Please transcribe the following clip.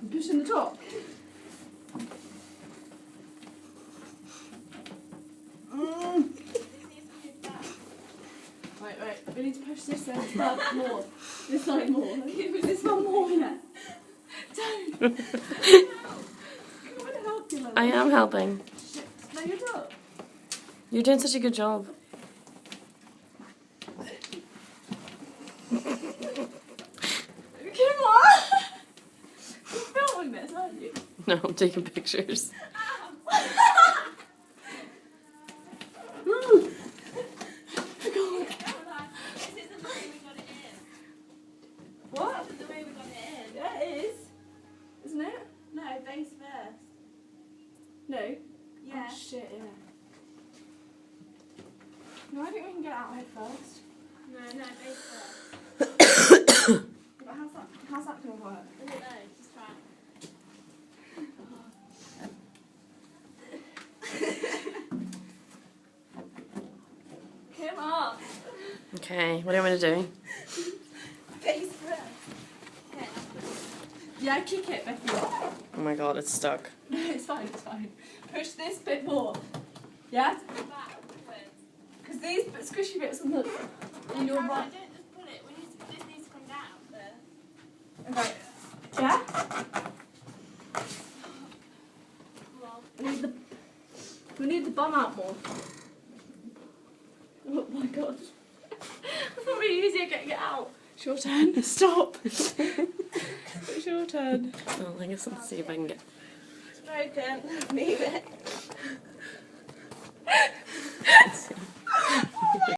Pushing the top. Wait. We need to push this side more. This side more. This one more, yeah. Don't. Come on, help you, Lola. I am helping. Shit. No, you're not. You're doing such a good job. Come on. You're filming this, aren't you? No, I'm taking pictures. What? This is the way we got it in. Yeah, it is. Isn't it? No, base first. No. Yeah. Oh, shit, yeah. No, I think we can get out head first. No, base first. But how's that going to work? I don't know, just try. Come on. Okay, what do you want me to do? Base first. Okay, Yeah, kick it, Becky. Oh my god, it's stuck. No, it's fine. Push this bit more. Yeah? backwards. Because these squishy bits on the... And you're right. Don't just pull it. This needs to come down first. Okay. Yeah? Well, We need the bum out more. Oh my god. It's probably easier getting it out. It's your turn. Stop. It's your turn. Well, I guess let's see if I can get... it's broken. Leave it. Let's see.